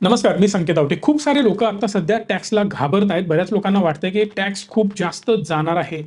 नमस्कार, मी संकेत आवटे. खूप सारे लोक आता सध्या टॅक्सला घाबरत आहेत. बऱ्याच लोकांना वाटतंय की टॅक्स खूप जास्त जाणार आहे.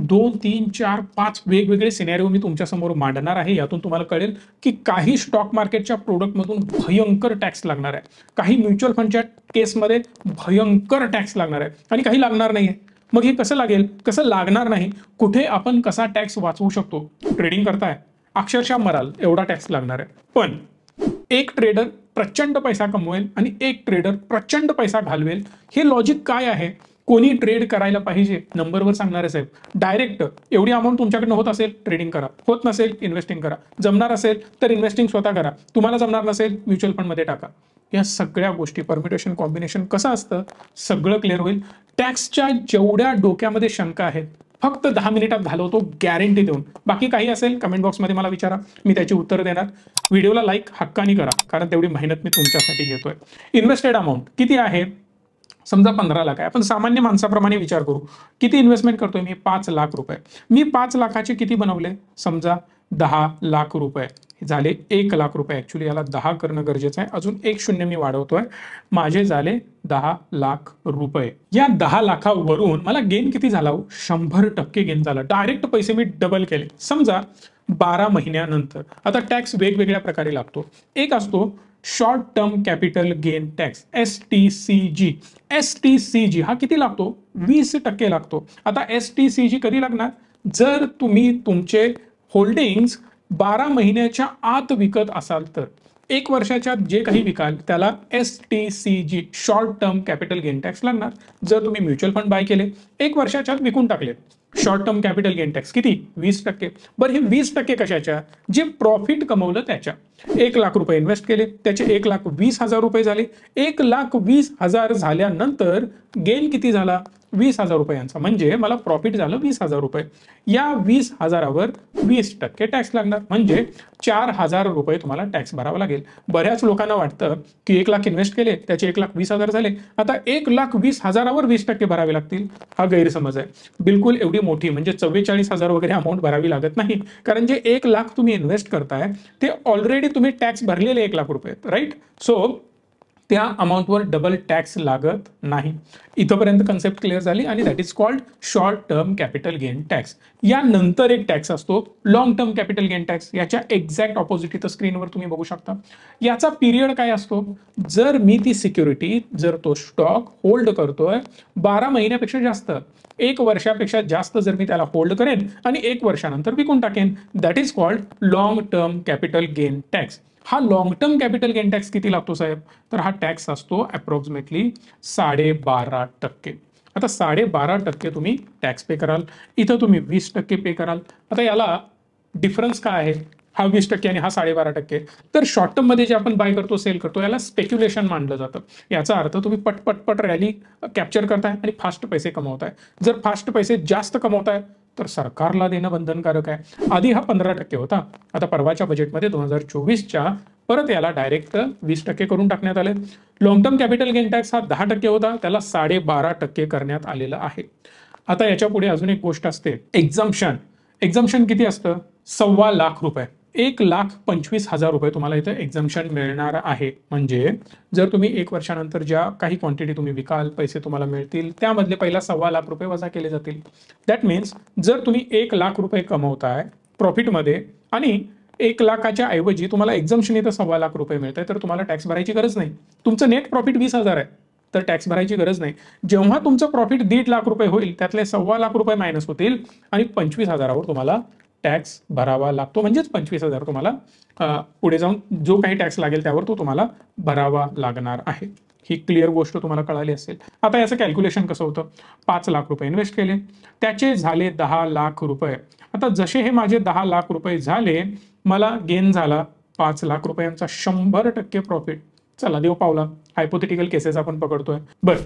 2, 3, 4, 5 वेगवेगळे सिनेरिओ मी तुमच्यासमोर मांडणार आहे. यातून तुम्हाला कळेल की काही स्टॉक मार्केटच्या प्रॉडक्टमधून भयंकर टॅक्स लागणार आहे. काही म्युच्युअल फंडच्या केसमध्ये भयंकर टॅक्स लागणार आहे आणि काही लागणार नाहीये. मग हे कसं लागेल, कसं लागणार नाही, कुठे आपण कसा टॅक्स वाचवू शकतो? ट्रेडिंग करताय, अक्षरशः मराल एवढा टॅक्स लागणार आहे. पण एक ट्रेडर प्रचंड पैसा कमवेल आणि एक ट्रेडर प्रचंड पैसा घालवेल. हे लॉजिक काय आहे? कोणी ट्रेड करायला पाहिजे? नंबरवर सांगणारे साहेब. डायरेक्ट एवढी अमाऊंट तुमच्याकडनं होत असेल ट्रेडिंग करा, होत नसेल इन्व्हेस्टिंग करा, जमणार असेल तर इन्व्हेस्टिंग स्वतः करा, तुम्हाला जमणार नसेल म्युच्युअल फंडमध्ये टाका. या सगळ्या गोष्टी परमिटेशन कॉम्बिनेशन कसं असतं सगळं क्लिअर होईल. टॅक्सच्या जेवढ्या डोक्यामध्ये शंका आहेत फक्त 10 मिनिटात घालवतो, गॅरंटी देऊन. बाकी काही असेल कमेंट बॉक्समध्ये मला विचारा, मी त्याची उत्तर देणार. व्हिडिओला लाईक हक्कानी करा, कारण तेवढी मेहनत मी तुमच्यासाठी घेतोय. इन्व्हेस्टेड अमाऊंट किती आहे? समजा 15 लाख आहे. आपण सामान्य माणसाप्रमाणे विचार करू. किती इन्व्हेस्टमेंट करतोय मी? 5 लाख रुपये. मी 5 लाखाचे किती बनवले? समजा 10 लाख रुपये झाले 1 लाख रुपये. ऍक्च्युली याला 10 करणं गरजेचं आहे, अजून एक शून्य मी वाढवतोय. माझे झाले 10 लाख रुपये. या 10 लाखावरून मला गेन किती झाला? 100% गेन झाला. डायरेक्ट पैसे मी डबल केले. समजा 12 महिन्यानंतर. आता टॅक्स वेगवेगळ्या प्रकारे लागतो. एक असतो short term capital gain tax, STCG. STCG हा किती लागतो? 20% लागतो. आता STCG कधी लागणार? जर तुम्ही तुमचे होल्डिंग्स 12 महिन्याच्या आत विकत असाल तर. 1 वर्षाच्या जे काही विकाल त्याला STCG short term capital gain tax लागणार. जर तुम्ही म्युच्युअल फंड बाय केले 1 वर्षाच्या आत विकून टाकले, short term capital gain tax किती? 20%. बरं, हे 20% कशाच्या? जे प्रॉफिट कमवलं त्याच्या. 1 लाख रुपये इन्व्हेस्ट केले, त्याचे 1,20,000 रुपये झाले. 1,20,000 झाल्यानंतर गेन किती झाला? 20,000 रुपयांचा. म्हणजे मला प्रॉफिट झालं 20,000 रुपये. या 20,000वर 20% टॅक्स लागणार, म्हणजे 4,000 रुपये तुम्हाला टॅक्स भरावा लागेल. बऱ्याच लोकांना वाटतं की 1 लाख इन्व्हेस्ट केले, त्याचे 1,20,000 झाले, आता 1,20,000वर 20% भरावे लागतील. हा गैरसमज आहे. बिलकुल एवढी मोठी म्हणजे 44,000 वगैरे अमाऊंट भरावी लागत नाही. कारण जे 1 लाख तुम्ही इन्व्हेस्ट करताय ते ऑलरेडी तुम्ही टॅक्स भरलेले 1 लाख रुपये, राईट? सो त्या अमाऊंटवर डबल टॅक्स लागत नाही. इथपर्यंत कन्सेप्ट क्लिअर झाली आणि that is called short term capital gain tax. यानंतर एक टॅक्स असतो long term capital gain tax. याच्या एक्झॅक्ट ऑपोजिट इथं स्क्रीनवर तुम्ही बघू शकता. याचा पिरियड काय असतो? जर मी ती सिक्युरिटी, जर तो स्टॉक होल्ड करतोय 12 महिन्यापेक्षा जास्त, 1 वर्षापेक्षा जास्त जर मी त्याला होल्ड करेन आणि 1 वर्षानंतर विकून टाकेन, that is called long term capital gain tax. हा long term capital gain tax किती लागतो साहेब? तर हा टॅक्स असतो अप्रॉक्सिमेटली 12.5%. आता 12.5% तुम्ही टॅक्स पे कराल. इथं तुम्ही 20% पे कराल. आता याला डिफरन्स काय आहे? हा 20% आणि हा 12.5%. तर शॉर्ट टर्म मध्ये जे आपण बाय करतो, सेल करतो, याला स्पेक्युलेशन मानलं जातं. याचा अर्थ तुम्ही पटपट रॅली कॅप्चर करताय आणि फास्ट पैसे कमवताय. जर फास्ट पैसे जास्त कमवताय तर सरकारला देणं बंधनकारक आहे. आधी हा 15% होता. आता परवाच्या बजेटमध्ये 2024च्या परत याला डायरेक्ट 20% करून टाकण्यात आले. Long term capital gain tax हा 10% होता, त्याला 12.5% करण्यात आलेला आहे. आता याच्या पुढे अजून एक गोष्ट असते, एक्झम्पशन. एक्झम्पशन किती असतं? 1.25 लाख रुपये. 1,25,000 रुपये तुम्हाला इथं एक्झम्पशन मिळणार आहे. म्हणजे जर तुम्ही 1 वर्षानंतर ज्या काही क्वांटिटी तुम्ही विकाल, पैसे तुम्हाला मिळतील, त्यामधले पहिला 1.25 लाख रुपये वजा केले जातील. दॅट मीन्स जर तुम्ही 1 लाख रुपये कमवताय प्रॉफिटमध्ये आणि 1 लाखाच्या ऐवजी तुम्हाला एक्झम्पशन इथं 1.25 लाख रुपये मिळतंय, तर तुम्हाला टॅक्स भरायची गरज नाही. तुमचं नेट प्रॉफिट 20,000 आहे, तर टॅक्स भरायची गरज नाही. जेव्हा तुमचं प्रॉफिट 1.5 लाख रुपये होईल, त्यातले 1.25 लाख रुपये मायनस होतील आणि 25,000वर तुम्हाला टॅक्स भरावा लागतो. म्हणजेच 25,000 तुम्हाला पुढे जाऊन जो काही टॅक्स लागेल त्यावर तो तुम्हाला भरावा लागणार आहे. ही क्लिअर गोष्ट तुम्हाला कळाली असेल. आता याचं कॅल्क्युलेशन कसं होतं? 5 लाख रुपये इन्व्हेस्ट केले, त्याचे झाले 10 लाख रुपये. आता जसे हे माझे 10 लाख रुपये झाले, मला गेन झाला 5 लाख रुपयांचा 100% प्रॉफिट. चला देव पावला. हायपोथेटिकल केसेस आपण पकडतोय. बरं,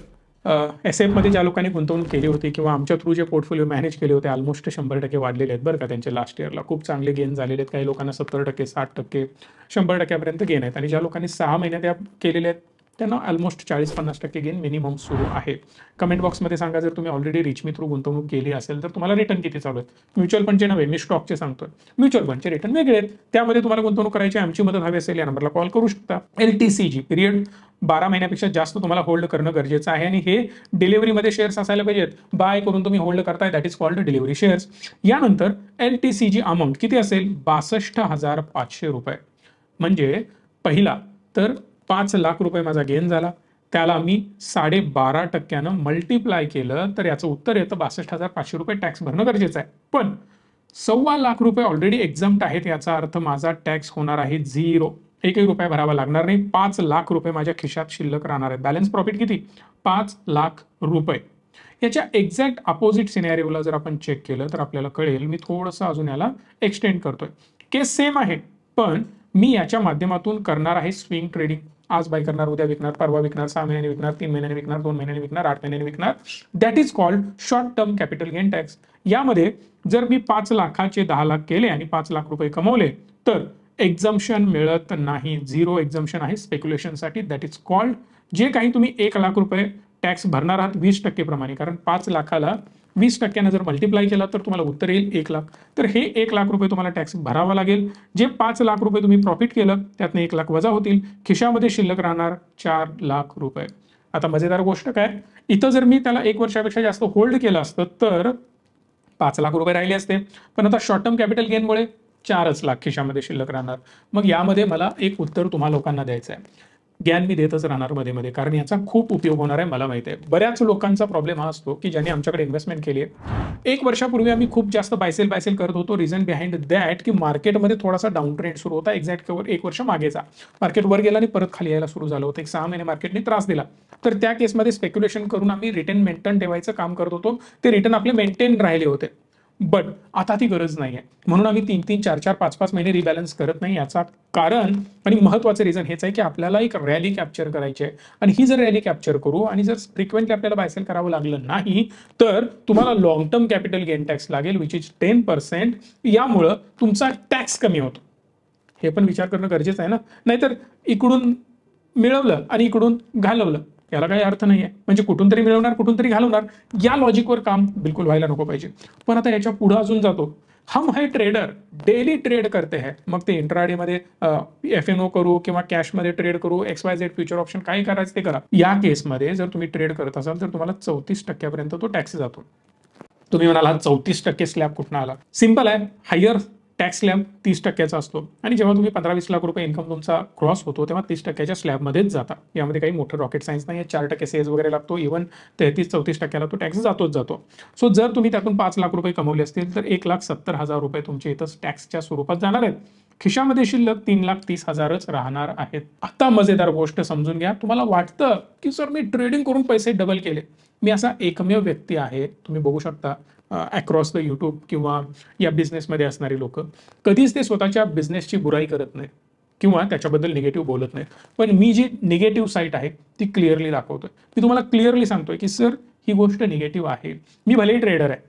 SF मध्ये ज्या लोकांनी गुंतवणूक केली होती किंवा आमच्या थ्रू जे पोर्टफोलिओ मॅनेज केले होते, ऑलमोस्ट 100% वाढलेले आहेत बरं का. त्यांचे लास्ट इयरला खूप चांगले गेन झालेले आहेत. काही लोकांना 70%, 60%, 100%पर्यंत गेन आहेत. आणि ज्या लोकांनी 6 महिन्यात या केलेले आहेत त्यांना ऑलमोस्ट 40-50% गेन मिनिमम सुरू आहे. कमेंट बॉक्समध्ये सांगा जर तुम्ही ऑलरेडी रिचमी थ्रू गुंतवणूक केली असेल तर तुम्हाला रिटर्न किती चालू आहेत. म्युच्युअल फंडचे नव्हे, मी स्टॉकचे सांगतोय. म्युच्युअल फंडचे रिटर्न वेगळे आहेत, त्यामध्ये तुम्हाला गुंतवणूक करायची, आमची मदत हवी असेल या नंबरला कॉल करू शकता. LTCG पिरियड 12 महिन्यापेक्षा जास्त तुम्हाला होल्ड करणं गरजेचं आहे आणि हे डिलिव्हरीमध्ये शेअर्स असायला पाहिजेत. बाय करून तुम्ही होल्ड करताय, that is called delivery shares. यानंतर LTCची अमाऊंट किती असेल? 62,500 रुपये. म्हणजे पहिला तर 5 लाख रुपये माझा गेन झाला, त्याला मी 12.5% मल्टिप्लाय केलं तर याचं उत्तर येतं 62,500 रुपये टॅक्स भरणं गरजेचं आहे. पण 1.25 लाख रुपये ऑलरेडी एक्झम्प्ट आहेत, याचा अर्थ माझा टॅक्स होणार आहे 0. एकही रुपया भरावा लागणार नाही. 5 लाख रुपये माझ्या खिशात शिल्लक राहणार आहेत. बॅलन्स प्रॉफिट किती? 5 लाख रुपये. याच्या एक्झॅक्ट अपोजिट सिनॅरिओला जर आपण चेक केलं तर आपल्याला कळेल, मी थोडंसं अजून याला एक्सटेंड करतोय. केस सेम आहे, पण मी याच्या माध्यमातून करणार आहे स्विंग ट्रेडिंग. आज बाय करणार, उद्या विकणार, परवा विकणार, 6 महिन्यांनी विकणार, 3 महिन्यांनी विकणार, 2 महिन्यांनी विकणार, 8 महिन्यांनी विकणार. That is called short term capital gain tax. यामध्ये जर मी 5 लाखाचे 10 लाख केले आणि 5 लाख रुपये कमवले तर एक्झम्पशन मिळत नाही. 0 एक्झम्पशन आहे स्पेक्युलेशनसाठी. दॅट इज कॉल्ड, जे काही तुम्ही 1 लाख रुपये टॅक्स भरणार आहात 20% प्रमाणे, कारण 5 लाखाला 20% जर मल्टिप्लाय केला तर तुम्हाला उत्तर येईल 1 लाख. तर हे 1 लाख रुपये तुम्हाला टॅक्स भरावा लागेल. जे 5 लाख रुपये तुम्ही प्रॉफिट केलं त्यातनं 1 लाख वजा होतील, खिशामध्ये शिल्लक राहणार 4 लाख रुपये. आता मजेदार गोष्ट काय, इथं जर मी त्याला 1 वर्षापेक्षा जास्त होल्ड केलं असतं तर 5 लाख रुपये राहिले असते, पण आता शॉर्ट टर्म कॅपिटल गेनमुळे 4च लाख खिशामध्ये शिल्लक राहणार. मग यामध्ये मला एक उत्तर तुम्हा लोकांना द्यायचं आहे. ज्ञान मी देतच राहणार मध्ये मध्ये, कारण याचा खूप उपयोग होणार आहे मला माहिती आहे. बऱ्याच लोकांचा प्रॉब्लेम हा असतो की ज्यांनी आमच्याकडे इन्व्हेस्टमेंट केली आहे. 1 वर्षापूर्वी आम्ही खूप जास्त बायसेल करत होतो. रिझन बिहाइंड दॅट की मार्केटमध्ये थोडासा डाऊन ट्रेंड सुरू होता. एक्झॅक्ट 1 वर्ष मागेचा मार्केट वर गेला आणि परत खाली यायला सुरू झालं होतं. 6 महिने मार्केटने त्रास दिला. तर त्या केसमध्ये स्पेक्युलेशन करून आम्ही रिटर्न मेंटेन ठेवायचं काम करत होतो. ते रिटर्न आपले मेंटेन राहिले होते. बट आता ती गरज नाही आहे, म्हणून आम्ही 3-3, 4-4, 5-5 महिने रिबॅलन्स करत नाही. याचा कारण आणि महत्त्वाचं रिझन हेच आहे की आपल्याला एक रॅली कॅप्चर करायची आहे. आणि ही जर रॅली कॅप्चर करू आणि जर फ्रिक्वेंटली आपल्याला बायसेल करावं लागलं नाही तर तुम्हाला long term capital gain tax लागेल, विच इज 10%. यामुळं तुमचा टॅक्स कमी होतो. हे पण विचार करणं गरजेचं आहे ना. नाहीतर इकडून मिळवलं आणि इकडून घालवलं, याला काही अर्थ नाही आहे. म्हणजे कुठून तरी मिळवणार, कुठून तरी घालवणार, या लॉजिकवर काम बिलकुल व्हायला नको पाहिजे. पण आता याच्या पुढे अजून जातो. हम है ट्रेडर, डेली ट्रेड करते हैं. मग ते इंट्राडे मध्ये FNO करू किंवा कॅशमध्ये ट्रेड करू, XYZ फ्युचर ऑप्शन काही करायचं ते करा. या केसमध्ये जर तुम्ही ट्रेड करत असाल तर तुम्हाला 34% पर्यंत तो टॅक्स जातो. तुम्ही म्हणाल हा 34% स्लॅब कुठून आला? सिंपल आहे, हायर टॅक्स स्लॅब 30%चा असतो आणि जेव्हा तुम्ही 15-20 लाख रुपये इन्कम तुमचा क्रॉस होतो तेव्हा 30%च्या स्लॅबमध्येच जाता. यामध्ये काही मोठं रॉकेट सायन्स नाही आहे. 4% सेज वगैरे लागतो. इव्हन 33-34%ला तो टॅक्स जातोच जातो. सो जर तुम्ही त्यातून 5 लाख रुपये कमवले असतील तर 1,70,000 रुपये तुमचे इथं टॅक्सच्या स्वरूपात जाणार आहेत. खिशामध्ये शिल्लक 3,30,000च राहणार आहेत. आता मजेदार गोष्ट समजून घ्या. तुम्हाला वाटतं की सर मी ट्रेडिंग करून पैसे डबल केले. मी असा एकमेव व्यक्ती आहे, तुम्ही बघू शकता अक्रॉस द यूट्यूब किंवा या बिझनेसमध्ये असणारी लोक, कधीच ते स्वतःच्या बिझनेसची बुराई करत नाही किंवा त्याच्याबद्दल निगेटिव्ह बोलत नाहीत. पण मी जी निगेटिव्ह साईट आहे ती क्लिअरली दाखवतोय. मी तुम्हाला क्लिअरली सांगतोय की सर ही गोष्ट निगेटिव्ह आहे. मी भलेही ट्रेडर आहे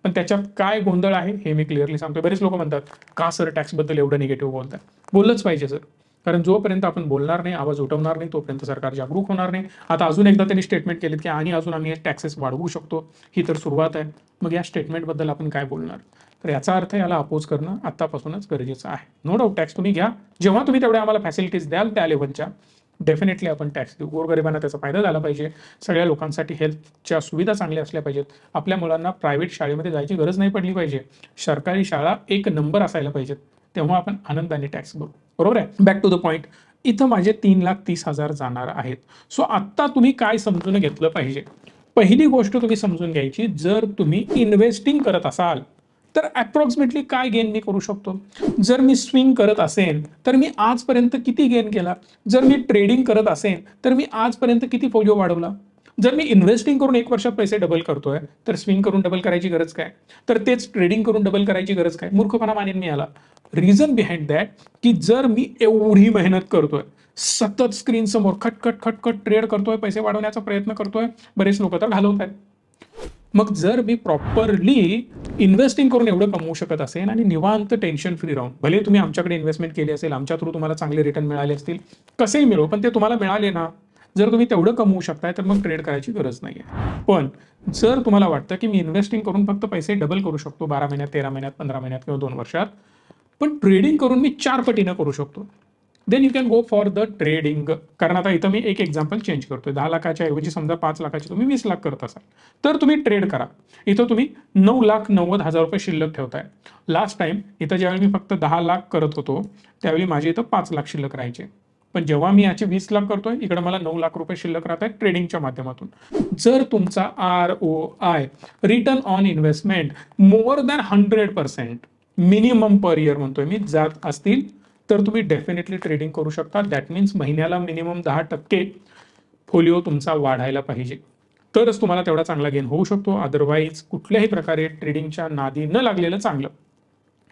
पण त्याच्यात काय गोंधळ आहे हे मी क्लिअरली सांगतोय. बरेच लोक म्हणतात का सर टॅक्सबद्दल एवढं निगेटिव्ह बोलताय? बोललंच पाहिजे सर, कारण जोपर्यंत आपण बोलणार नाही, आवाज उठवणार नाही, तोपर्यंत सरकार जागरूक होणार नाही. आता अजून एकदा त्यांनी स्टेटमेंट केलेत की आणि अजून आम्ही टॅक्सेस वाढवू शकतो. ही तर सुरुवात आहे. मग या स्टेटमेंटबद्दल आपण काय बोलणार? तर याचा अर्थ याला अपोज करणं आतापासूनच गरजेचं आहे. नो डाऊट टॅक्स तुम्ही घ्या. जेव्हा तुम्ही तेवढ्या आम्हाला फॅसिलिटीज द्याल त्या लेव्हलच्या, डेफिनेटली आपण टॅक्स देऊ. गोरगरिबांना त्याचा फायदा झाला पाहिजे. सगळ्या लोकांसाठी हेल्थच्या सुविधा चांगल्या असल्या पाहिजेत. आपल्या मुलांना प्रायव्हेट शाळेमध्ये जायची गरज नाही पडली पाहिजे. सरकारी शाळा 1 नंबर असायला पाहिजेत. तेव्हा आपण आनंदाने टॅक्स भरू. बरोबर आहे? Back to the point. इथं माझे 3,30,000 जाणार आहेत. सो आत्ता तुम्ही काय समजून घेतलं पाहिजे? पहिली गोष्ट तुम्ही समजून घ्यायची, जर तुम्ही इन्व्हेस्टिंग करत असाल तर अप्रॉक्सिमेटली काय गेन मी करू शकतो. जर मी स्विंग करत असेल तर मी आजपर्यंत किती गेन केला. जर मी ट्रेडिंग करत असेल तर मी आजपर्यंत किती फोलिओ वाढवला. जर मी इन्व्हेस्टिंग करून 1 वर्षात पैसे डबल करतोय तर स्विंग करून डबल करायची गरज काय? तर तेच ट्रेडिंग करून डबल करायची गरज काय? मूर्खपणा मानेन मी याला. रिझन बिहाइंड दॅट की जर मी एवढी मेहनत करतोय, सतत स्क्रीन समोर खटखट खटखट ट्रेड करतोय, पैसे वाढवण्याचा प्रयत्न करतोय, बरेच लोक तर घालवत आहेत. मग जर मी प्रॉपरली इन्व्हेस्टिंग करून एवढं कमवू शकत असेल आणि निवांत टेन्शन फ्री राहून, भले तुम्ही आमच्याकडे इन्व्हेस्टमेंट केली असेल, आमच्या थ्रू तुम्हाला चांगले रिटर्न मिळाले असतील, कसेही मिळो, पण ते तुम्हाला मिळाले ना, जर तुम्ही तेवढं कमवू शकताय तर मग ट्रेड करायची गरज नाही आहे. पण जर तुम्हाला वाटतं की मी इन्व्हेस्टिंग करून फक्त पैसे डबल करू शकतो 12 महिन्यात, 13 महिन्यात, 15 महिन्यात किंवा 2 वर्षात, पण ट्रेडिंग करून मी 4 पटीनं करू शकतो, then you can go for the trading. कारण आता इथं मी एक एक्झाम्पल चेंज करतोय. 10 लाखाच्या ऐवजी समजा 5 लाखाची तुम्ही 20 लाख करत असाल तर तुम्ही ट्रेड करा. इथं तुम्ही 9,90,000 रुपये शिल्लक ठेवताय. लास्ट टाइम इथं ज्यावेळी मी फक्त 10 लाख करत होतो त्यावेळी माझे इथं 5 लाख शिल्लक राहायचे. पण जेव्हा मी याचे 20 लाख करतोय इकडे मला 9 लाख रुपये शिल्लक राहत आहेत ट्रेडिंगच्या माध्यमातून. जर तुमचा ROI return on investment more than 100% minimum per year म्हणतोय मी जात असतील तर तुम्ही डेफिनेटली ट्रेडिंग करू शकता. दॅट मीन्स महिन्याला मिनिमम 10% फोलिओ तुमचा वाढायला पाहिजे तरच तुम्हाला तेवढा चांगला गेन होऊ शकतो. अदरवाईज कुठल्याही प्रकारे ट्रेडिंगच्या नादी न लागलेलं चांगलं.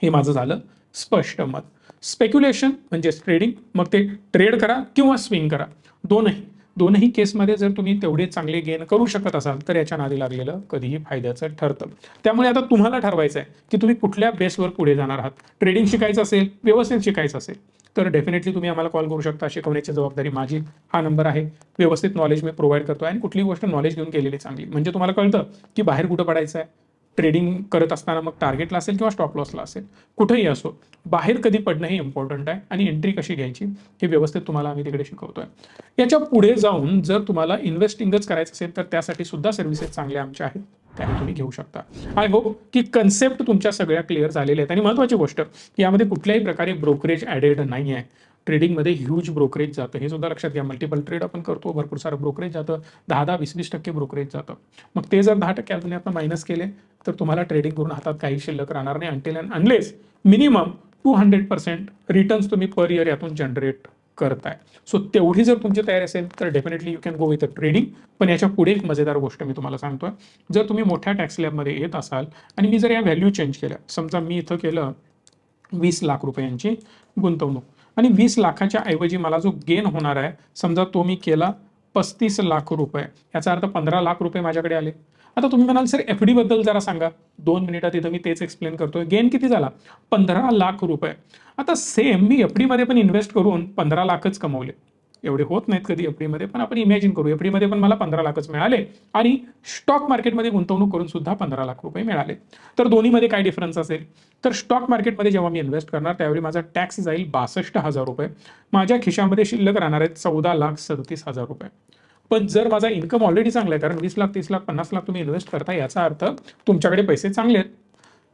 हे माझं झालं स्पष्ट मत. स्पेक्युलेशन म्हणजे ट्रेडिंग, मग ते ट्रेड करा किंवा स्विंग करा, दोनही केसमध्ये जर तुम्ही तेवढे चांगले गेन करू शकत असाल तर याच्या नादी लागलेलं कधीही फायद्याचं ठरतं. त्यामुळे आता तुम्हाला ठरवायचं आहे की तुम्ही कुठल्या बेसवर पुढे जाणार आहात. ट्रेडिंग शिकायचं असेल, व्यवस्थित शिकायचं असेल तर डेफिनेटली तुम्ही आम्हाला कॉल करू शकता. शिकवण्याची जबाबदारी माझी. हा नंबर आहे. व्यवस्थित नॉलेज मी प्रोव्हाइड करतो आणि कुठली गोष्ट नॉलेज घेऊन केलेली चांगली, म्हणजे तुम्हाला कळतं की बाहेर कुठं पडायचं आहे. ट्रेडिंग करत असताना मग टार्गेटला असेल किंवा स्टॉप लॉसला असेल, कुठेही असो, बाहेर कधी पडणं हे इम्पॉर्टंट आहे आणि एंट्री कशी घ्यायची हे व्यवस्थित तुम्हाला आम्ही तिकडे शिकवतोय. याच्या पुढे जाऊन जर तुम्हाला इन्व्हेस्टिंगच करायचं असेल तर त्यासाठी सुद्धा सर्व्हिसेस चांगल्या आमच्या आहेत, त्या तुम्ही घेऊ शकता. आय होप की कन्सेप्ट तुमच्या सगळ्या क्लिअर झालेल्या आहेत. आणि महत्त्वाची गोष्ट की यामध्ये कुठल्याही प्रकारे ब्रोकरेज ॲडेड नाही आहे. ट्रेडिंगमध्ये ह्यूज ब्रोकरेज जातं हे सुद्धा लक्षात घ्या. मल्टिपल ट्रेड आपण करतो, भरपूर सारं ब्रोकरेज जातं. 10-10, 20-20% ब्रोकरेज जातं. मग ते जर 10% आपण मायनस केले तर तुम्हाला ट्रेडिंग करून हातात काही शिल्लक राहणार नाही until and unless minimum 200% returns तुम्ही पर इयर यातून जनरेट करताय. सो तेवढी जर तुमची तयारी असेल तर definitely you can go with a trading. पण याच्या पुढे एक मजेदार गोष्ट मी तुम्हाला सांगतोय. जर तुम्ही मोठ्या टॅक्स स्लॅबमध्ये येत असाल आणि मी जर या व्हॅल्यू चेंज केल्या, समजा मी इथं केलं 20 लाख रुपयांची गुंतवणूक आणि 20 लाखाच्या ऐवजी मला जो गेन होणार आहे समजा तो मी केला 35 लाख रुपये, याचा अर्थ 15 लाख रुपये माझ्याकडे आले. आता तुम्ही म्हणाल सर FD बद्दल जरा सांगा. 2 मिनिटात इथं मी तेच एक्सप्लेन करतोय. गेन किती झाला? 15 लाख रुपये. आता सेम मी FD मध्ये पण इन्व्हेस्ट करून 15 लाखच कमवले. एवढे होत नाहीत कधी FD मध्ये, पण आपण इमॅजिन करू FD मध्ये पण मला 15 लाखच मिळाले आणि स्टॉक मार्केटमध्ये गुंतवणूक करून सुद्धा 15 लाख रुपये मिळाले. तर दोन्हीमध्ये काय डिफरन्स असेल? तर स्टॉक मार्केटमध्ये जेव्हा मी इन्व्हेस्ट करणार त्यावेळी माझा टॅक्स जाईल 62,000 रुपये. माझ्या खिशामध्ये शिल्लक राहणार आहेत 14,37,000 रुपये. पण जर माझा इन्कम ऑलरेडी चांगला आहे, कारण 20 लाख, 30 लाख, 50 लाख तुम्ही इन्व्हेस्ट करता, याचा अर्थ तुमच्याकडे पैसे चांगले आहेत.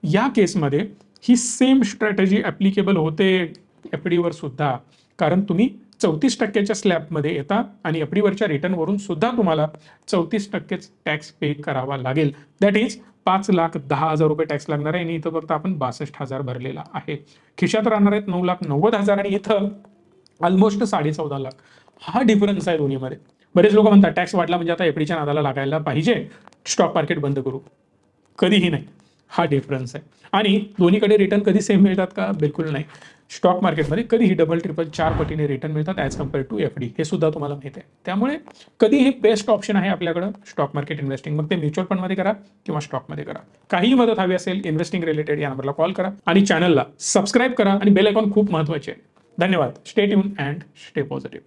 या केसमध्ये ही सेम स्ट्रॅटेजी ॲप्लिकेबल होते FD वर सुद्धा, कारण तुम्ही 34% स्लॅबमध्ये येता आणि FD वरच्या रिटर्नवरून सुद्धा तुम्हाला 34% टॅक्स पे करावा लागेल. दॅट इज 5,10,000 रुपये टॅक्स लागणार आहे आणि इथं फक्त आपण 62,000 भरलेला आहे. खिशात राहणार आहेत 9,90,000 आणि इथं ऑलमोस्ट 14.5 लाख. हा डिफरन्स आहे दोन्हीमध्ये. बरेच लोक म्हणतात टॅक्स वाढला म्हणजे आता FDच्या नादाला लागायला पाहिजे, स्टॉक मार्केट बंद करू. कधीही नाही. हा डिफरन्स आहे. आणि दोन्हीकडे रिटर्न कधी सेम मिळतात का? बिलकुल नाही. स्टॉक मार्केटमध्ये कधीही डबल, ट्रिपल, 4 पटीने रिटर्न मिळतात ॲज कम्पेअर टू FD. हे सुद्धा तुम्हाला माहिती आहे. त्यामुळे कधीही बेस्ट ऑप्शन आहे आपल्याकडं स्टॉक मार्केट इन्व्हेस्टिंग. मग ते म्युच्युअल फंडमध्ये करा किंवा स्टॉकमध्ये करा. काहीही मदत हवी असेल इन्व्हेस्टिंग रिलेटेड या नंबरला कॉल करा आणि चॅनलला सबस्क्राईब करा आणि बेल आयकॉन खूप महत्त्वाचे आहे. धन्यवाद. Stay tune and stay positive.